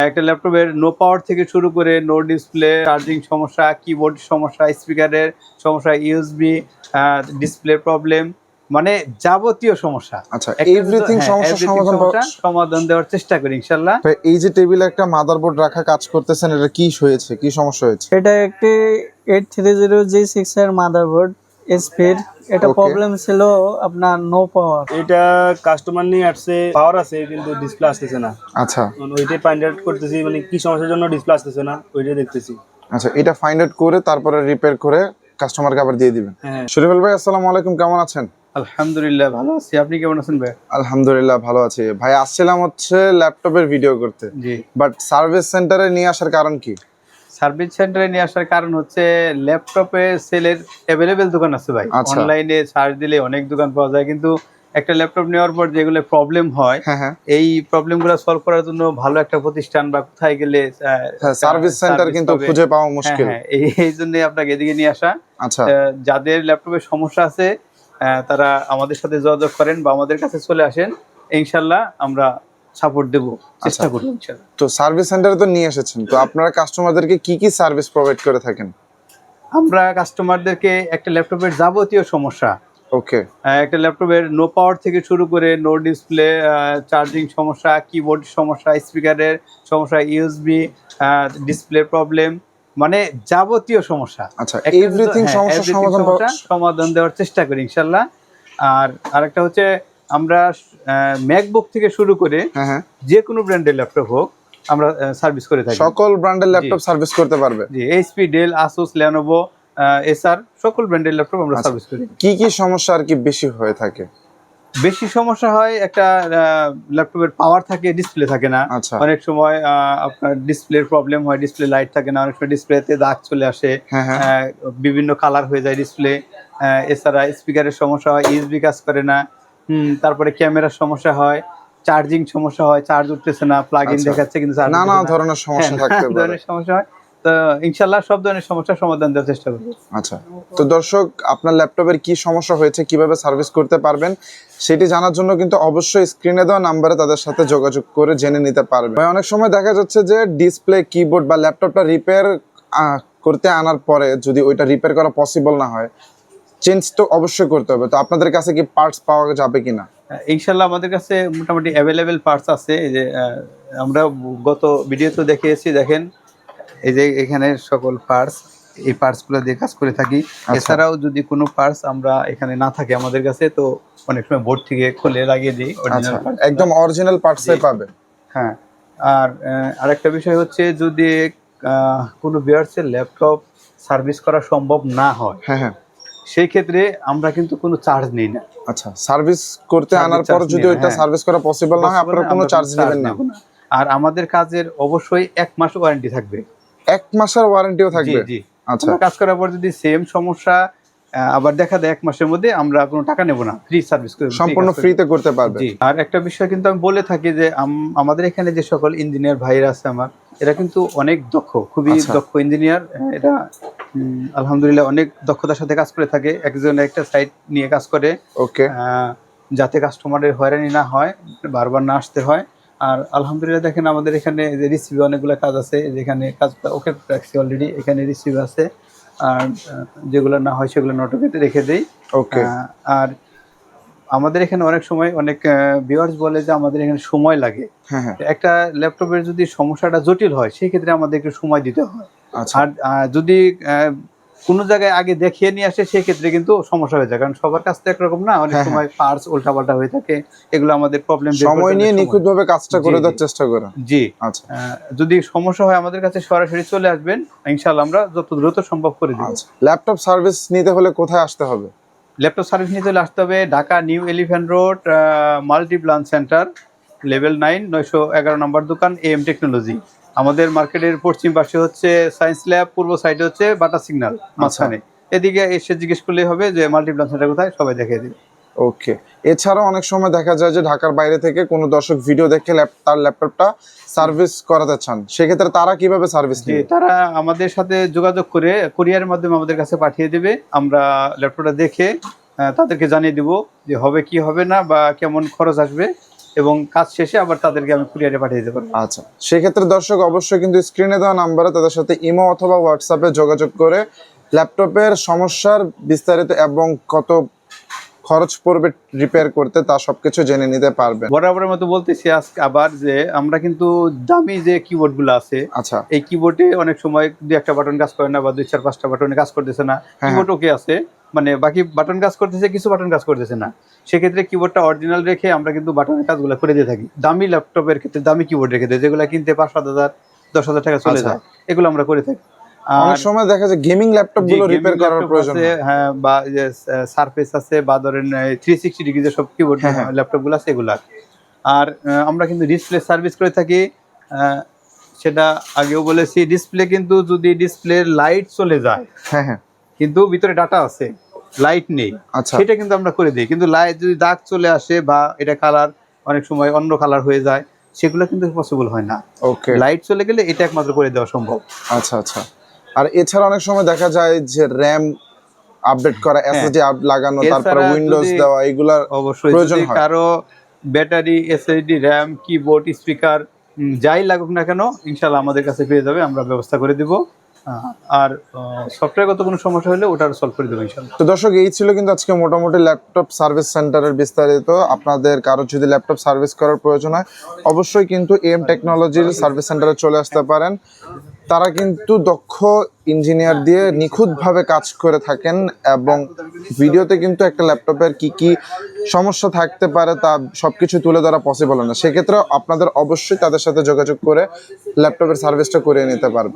একটা ল্যাপটপের no power থেকে শুরু করে নো ডিসপ্লে, চার্জিং সমস্যা, কিবোর্ড সমস্যা, স্পিকারের সমস্যা, ইউএসবি ডিসপ্লে প্রবলেম, মানে যাবতীয় সমস্যা। আচ্ছা, এভরিথিং সমস্যা সমাধান দেওয়ার চেষ্টা করি ইনশাআল্লাহ। এই যে টেবিলে একটা মাদারবোর্ড রাখা কাজ করতেছেন, এটা কি হয়েছে, কি সমস্যা হয়েছে? এটা একটি 830G6 এর মাদারবোর্ড এসপির। এটা প্রবলেম ছিল আপনার নো পাওয়ার। এটা কাস্টমার নিয়ে আসছে, পাওয়ার আছে কিন্তু ডিসপ্লে আসতেছে না। আচ্ছা, ওইটাই ফাইন্ড আউট করতেছি, মানে কি সমস্যার জন্য ডিসপ্লে আসতেছে না ওইটাই দেখতেছি। আচ্ছা, এটা ফাইন্ড আউট করে তারপরে রিপেয়ার করে কাস্টমারকে আবার দিয়ে দিবেন। হ্যাঁ। শরীফুল ভাই, আসসালামু আলাইকুম, কেমন আছেন? আলহামদুলিল্লাহ ভালো আছি, আপনি কেমন আছেন ভাই? আলহামদুলিল্লাহ ভালো আছি ভাই। আসছিলাম হচ্ছে ল্যাপটপের ভিডিও করতে, জি। বাট সার্ভিস সেন্টারে নিয়ে আসার কারণ কি? সার্ভিস সেন্টারে নিয়ে আসার কারণ হচ্ছে ল্যাপটপে সেলের অ্যাভেলেবেল দোকান আছে ভাই। অনলাইনে সার্চ দিলে অনেক দোকান পাওয়া যায়, কিন্তু একটা ল্যাপটপ নেওয়ার পর যেগুলো প্রবলেম হয়, এই প্রবলেমগুলো সলভ করার জন্য ভালো একটা প্রতিষ্ঠান বা কোথায় গেলে সার্ভিস সেন্টার কিন্তু খুঁজে পাওয়া মুশকিল। এই জন্য আপনাকে এদিকে নিয়ে আসা। আচ্ছা, যাদের ল্যাপটপের সমস্যা আছে তারা আমাদের সাথে যোগাযোগ করেন বা আমাদের কাছে চলে আসেন, ইনশাল্লাহ আমরা সাপোর্ট দেব, চেষ্টা করব ইনশাআল্লাহ। তো সার্ভিস সেন্টারে তো নিয়ে এসেছেন, তো আপনারা কাস্টমারদেরকে কি কি সার্ভিস প্রোভাইড করে থাকেন? আমরা কাস্টমারদেরকে একটা ল্যাপটপের যাবতীয় সমস্যা, ওকে, একটা ল্যাপটপের নো পাওয়ার থেকে শুরু করে নো ডিসপ্লে, চার্জিং সমস্যা, কিবোর্ড সমস্যা, স্পিকারের সমস্যা, ইউএসবি ডিসপ্লে প্রবলেম, মানে যাবতীয় সমস্যা। আচ্ছা, এভরিথিং সমস্যা সমাধান দেওয়ার চেষ্টা করি ইনশাআল্লাহ। আর আরেকটা হচ্ছে আমরা ম্যাকবুক থেকে শুরু করে যে কোনো ব্র্যান্ডের ল্যাপটপ হোক আমরা সার্ভিস করে থাকি। সকল ব্র্যান্ডের ল্যাপটপ সার্ভিস করতে পারবে? জি, এইচপি, ডেল, আসুস, লেনোভো, এসার সকল ব্র্যান্ডের ল্যাপটপ আমরা সার্ভিস করি। কি কি সমস্যা আর কি বেশি হয়ে থাকে? বেশি সমস্যা হয় একটা ল্যাপটপের পাওয়ার থাকে, ডিসপ্লে থাকে না। অনেক সময় আপনার ডিসপ্লের প্রবলেম হয়, ডিসপ্লে লাইট থাকে না, অনেক সময় ডিসপ্লেতে দাগ চলে আসে, বিভিন্ন কালার হয়ে যায় ডিসপ্লে। এছাড়া স্পিকারের সমস্যা হয়, ইউএসবি কাজ করে না। তারপরে ক্যামেরার সমস্যা হয়, চার্জিং সমস্যা হয়, চার্জ উঠতেছে না, প্লাগ ইন দেখাচ্ছে কিন্তু নানা ধরনের সমস্যা থাকতে পারে। সমস্যা হয়, তো ইনশাআল্লাহ সব ধরনের সমস্যার সমাধান দেওয়ার চেষ্টা করব। আচ্ছা, তো দর্শক, আপনার ল্যাপটপের কি সমস্যা হয়েছে, কিভাবে সার্ভিস করতে পারবেন সেটি জানার জন্য কিন্তু অবশ্যই স্ক্রিনে দেওয়া নাম্বারে তাদের সাথে যোগাযোগ করে জেনে নিতে পারবেন। অনেক সময় দেখা যাচ্ছে যে ডিসপ্লে, কিবোর্ড বা ল্যাপটপটা রিপেয়ার করতে আনার পরে যদি ওইটা রিপেয়ার করা পসিবল না হয়, চেঞ্জ তো অবশ্যই করতে হবে। তো আপনাদের কাছে কি পার্টস পাওয়া যাবে কিনা? ইনশাআল্লাহ আমাদের কাছে মোটামুটি অ্যাভেলেবেল পার্টস আছে। এই যে আমরা গত ভিডিওতে দেখিয়েছি, দেখেন এই যে এখানে সকল পার্টস, এই পার্টসগুলো দিয়ে কাজ করে থাকি। এছাড়াও যদি কোনো পার্টস আমরা এখানে না থাকে আমাদের কাছে, তো অনেক সময় বোর্ড থেকে খুলে লাগিয়ে দিই, একদম অরিজিনাল পার্টসই পাবে। হ্যাঁ, আর আরেকটা বিষয় হচ্ছে যদি কোনো ভিউয়ার্সের ল্যাপটপ সার্ভিস করা সম্ভব না হয়, সেই ক্ষেত্রে আমরা কিন্তু কোনো চার্জ নিই না। আচ্ছা, সার্ভিস করতে আনার পর যদি ওইটা সার্ভিস করা পসিবল না হয়, আপনারা কোনো চার্জ নেবেন না। আর আমাদের কাজের অবশ্যই 1 মাস ওয়ারেন্টি থাকবে। 1 মাসের ওয়ারেন্টিও থাকবে? জি। আচ্ছা, কাজ করার পর যদি সেম সমস্যা আবার দেখা দেয় 1 মাসের মধ্যে, আমরা কোনো টাকা নেব না, ফ্রি সার্ভিস করব, সম্পূর্ণ ফ্রিতে করতে পারবে। জি। আর একটা বিষয় কিন্তু আমি বলে থাকি যে আমাদের এখানে যে সকল ইঞ্জিনিয়ার ভাইরা আছে আমার, এরা কিন্তু অনেক দক্ষ, খুবই দক্ষ ইঞ্জিনিয়ার। এটা আলহামদুলিল্লাহ অনেক দক্ষতার সাথে কাজ করে থাকে, একজন একটা সাইট নিয়ে কাজ করে। ওকে, যাতে কাস্টমারের হয়রানি না হয়, বারবার না আসতে হয়। আর আলহামদুলিল্লাহ দেখেন আমাদের এখানে যে রিসিভে অনেকগুলো কাজ আছে, যেখানে কাজটা ওকে রাখছি অলরেডি, এখানে রিসিভ আছে। আর যেগুলো না হয় সেগুলো নোটকে রেখে দেই। ওকে। আর আমাদের এখানে অনেক সময় অনেক ভিউয়ার্স বলে যে আমাদের এখানে সময় লাগে। একটা ল্যাপটপের যদি সমস্যাটা জটিল হয়, সেই ক্ষেত্রে আমাদের একটু সময় দিতে হয়। আর যদি কোনো জায়গায় আগে দেখিয়ে নিয়ে আসে, সেই ক্ষেত্রে কিন্তু সমস্যা হয়ে যায়, কারণ সবার কাছ থেকে একরকম না, অনেক সময় পার্টস উল্টাপাল্টা হয়ে থাকে, এগুলো আমাদের প্রবলেম। সময় নিয়ে নিখুঁতভাবে কাজটা করে দেওয়ার চেষ্টা করা। জি। আচ্ছা, যদি সমস্যা হয় আমাদের কাছে সরাসরি চলে আসবেন, ইনশাআল্লাহ আমরা যত দ্রুত সম্ভব করে দেব। ল্যাপটপ সার্ভিস নিতে হলে কোথায় আসতে হবে? ল্যাপটপ সার্ভিস নিতে হলে আসতে হবে Dhaka new elephant road, Multiplan centre, level 9, 911 নম্বর দোকান, AM টেকনোলজি। আমাদের মার্কেটের পশ্চিম পাশে হচ্ছে সায়েন্স ল্যাব, পূর্ব সাইডে হচ্ছে বাটা সিগন্যাল, মাঝখানে। এদিকে এসে জিজ্ঞেস করলেই হবে যে মাল্টিপ্লান সেন্টার কোথায়, সবাই দেখিয়ে দেবে। ওকে। এছাড়াও অনেক সময় দেখা যায় যে ঢাকার বাইরে থেকে কোনো দর্শক ভিডিও দেখে তার ল্যাপটপটা সার্ভিস করাতে চান, সেক্ষেত্রে তারা কিভাবে সার্ভিস নেবে? তারা আমাদের সাথে যোগাযোগ করে কুরিয়ারের মাধ্যমে আমাদের কাছে পাঠিয়ে দেবে। আমরা ল্যাপটপটা দেখে তাদেরকে জানিয়ে দিব যে হবে কি হবে না, বা কেমন খরচ আসবে, এবং কাজ শেষে আবার তাদেরকে আমি কুরিয়ারে পাঠিয়ে দিতে পারবো। আচ্ছা, সেক্ষেত্রে দর্শক অবশ্যই কিন্তু স্ক্রিনে দেওয়া নাম্বারে তাদের সাথে ইমো অথবা হোয়াটসঅ্যাপে যোগাযোগ করে ল্যাপটপের সমস্যার বিস্তারিত এবং কত খরচ পড়বে রিপেয়ার করতে তা সবকিছু জেনে নিতে পারবেন। বরাবরের মতো বলতেছি আজকে আবার যে আমরা কিন্তু দামি যে কিবোর্ড গুলো আছে, আচ্ছা, এই কিবোর্ডে অনেক সময় 2-1টা বাটন কাজ করে না বা 2-4-5টা বাটনে কাজ করতেছে না, কিবোর্ড ওকে আছে, মানে বাকি বাটন কাজ করতেছে, কিছু বাটন কাজ করতেছে না, সেক্ষেত্রে কিবোর্ডটা অরিজিনাল রেখে আমরা কিন্তু বাটনের কাজগুলো করে দিয়ে থাকি। দামি ল্যাপটপের ক্ষেত্রে, দামি কিবোর্ডের ক্ষেত্রে যেগুলো কিনতে 5-7 হাজার 10,000 টাকা চলে যায়, এগুলো আমরা করে থাকি। অনেক সময় দেখা যায় গেমিং ল্যাপটপ গুলো রিপেয়ার করার প্রয়োজন হয়। হ্যাঁ, বা যে সারফেস আছে বা ধরেন 360 ডিগ্রি যে সব কিবোর্ড ল্যাপটপ গুলো আছে এগুলা। আর আমরা কিন্তু ডিসপ্লে সার্ভিস করে থাকি, সেটা আগেও বলেছি। ডিসপ্লে কিন্তু যদি ডিসপ্লের লাইট চলে যায়, কিন্তু ভিতরে ডাটা আছে, লাইট নেই, সেটা কিন্তু আমরা করে দিই। কিন্তু লাইট যদি দাগ চলে আসে বা এটা কালার অনেক সময় অন্য কালার হয়ে যায়, সেগুলো কিন্তু পসিবল হয় না। ওকে, লাইট চলে গেলে এটা একমাত্র করে দেওয়া সম্ভব। আচ্ছা আচ্ছা। আর এছাড়া অনেক সময় দেখা যায় যে র্যাম আপডেট করা, এসএসডি আপ লাগানো, তারপরে উইন্ডোজ দেওয়া, এগুলার অবশ্যই প্রয়োজন হয়। কারো battery, SSD, RAM, keyboard, speaker যাই লাগুক না কেন, ইনশাআল্লাহ আমাদের কাছে পেয়ে যাবে, আমরা ব্যবস্থা করে দিব। আর সফটওয়্যারগত কোনো সমস্যা হলে ওটা সলভ করে দেবো ইনশাআল্লাহ। তো দর্শক, এই ছিল কিন্তু আজকে মোটামুটি ল্যাপটপ সার্ভিস সেন্টারের বিস্তারিত। আপনাদের কারো যদি ল্যাপটপ সার্ভিস করার প্রয়োজন হয়, অবশ্যই কিন্তু এম টেকনোলজির সার্ভিস সেন্টারে চলে আসতে পারেন। তারা কিন্তু দক্ষ ইঞ্জিনিয়ার দিয়ে নিখুঁতভাবে কাজ করে থাকেন এবং ভিডিওতে কিন্তু একটা ল্যাপটপের কি কি সমস্যা থাকতে পারে তা সবকিছু তুলে ধরা পসিবল না। সেক্ষেত্রে আপনাদের অবশ্যই তাদের সাথে যোগাযোগ করে ল্যাপটপের সার্ভিসটা করিয়ে নিতে পারবেন।